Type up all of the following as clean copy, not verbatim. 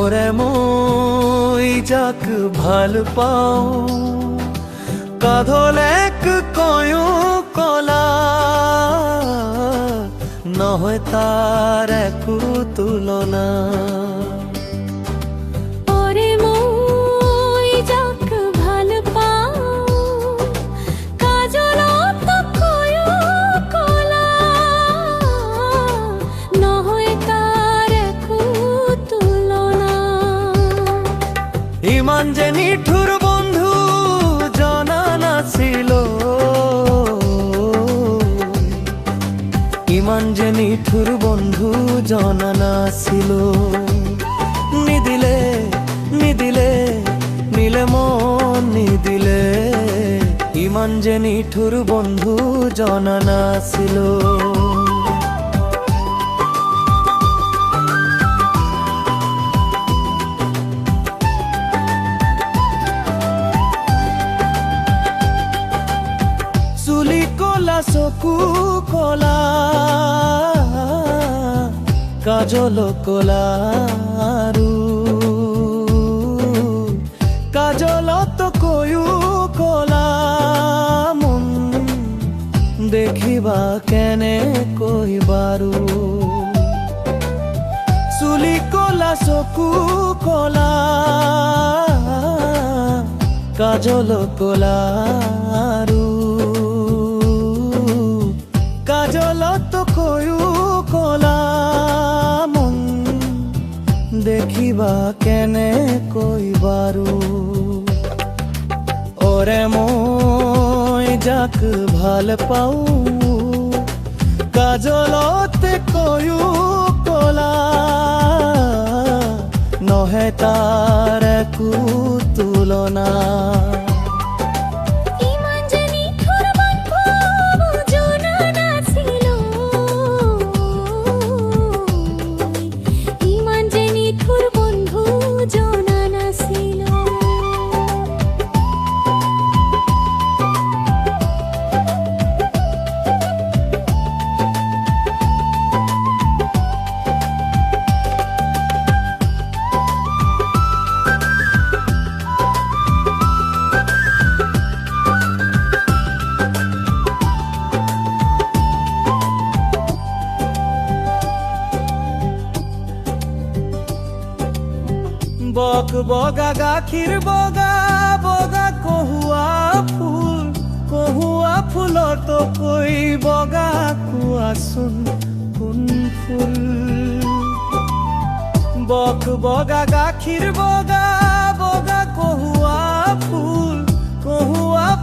ওরে মই যাক ভাল পাও কাঁধল এক কয়ো কলা নহয় তার একো তুলনা ওরে মই যাক ভাল পাও কাজল তো কয়ো কলা নহয় তার একো তুলনা ইমান যে নিঠুর বন্ধু জানা নাছিল ইমান যে নিঠুর বন্ধু জানা নাছিল নিদিলে নিদিলে নিলে মন নিদিলে ইমান যে নিঠুর বন্ধু জানা নাছিল চুলি কলা চকু কলা কাজল কলা আৰু কাজলত কয়ো কলা মন দেখিবা কেনে কৈ বাৰু চুলি কলা চকু কলা কাজল কলা আৰু কাজলত কয়ো কলা মন দেখিবা কেনে কৈ বাৰু ওরে মই যাক ভাল পাও কাজলতে কয়ো কলা নহে তার একো তুলনা ইমান যে নিঠুর বন্ধু জানা নাছিল ইমান যে নিঠুর বন্ধু জানা নাছিল বক বগা গাখীৰ বগা বগা কহুৱা ফুলত কৈ বগা কোৱাচোন কোন ফুল বক বগা গাখীৰ বগা বগা কহুৱা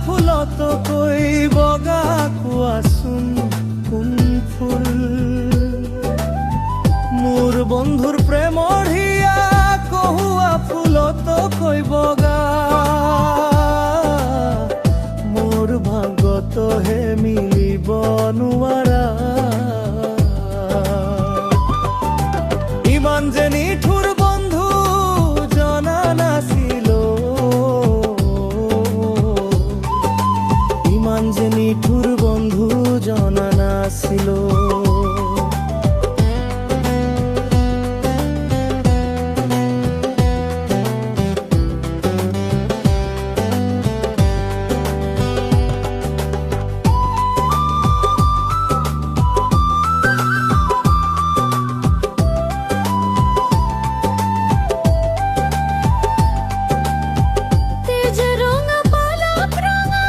ফুলত কৈ বগা কোৱাচোন কোন ফুল মোৰ বন্ধুৰ প্ৰেমৰ হিয়া কহুৱা ফুলত কৈ বগা মোৰ ভাগত হে মিলিব নোৱাৰা ইমান যে নিঠুৰ বন্ধু জনা নাছিল ইমান যে নিঠুৰ বন্ধু জনা নাছিল ৰঙা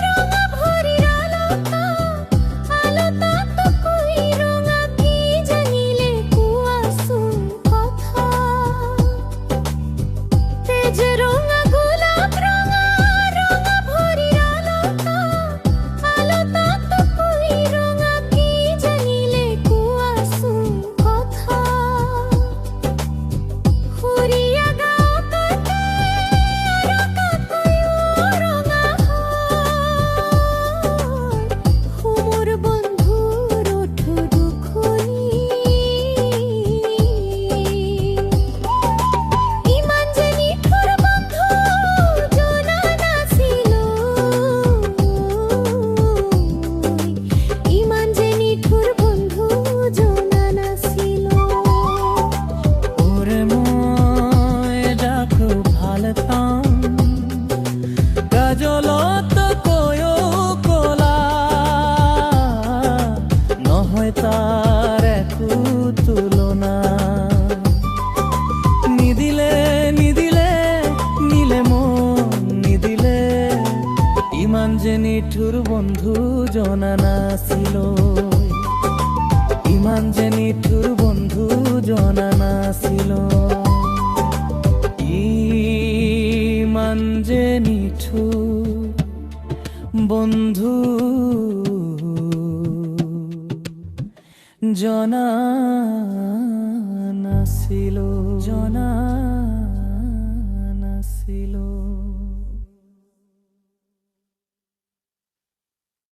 ৰঙা ভৰিৰ আলোতা আলোতা তো কাজলত কয় কলা নহয় তাৰ একো তুলনা নিদিলে নিদিলে নিলে মন নিদিলে ইমান যে নিঠুৰ বন্ধু জনা নাছিল ইমান যে নিঠুৰ বন্ধু জনা নাছিল ইমান যে নিঠুৰ বন্ধু জনা নাছিল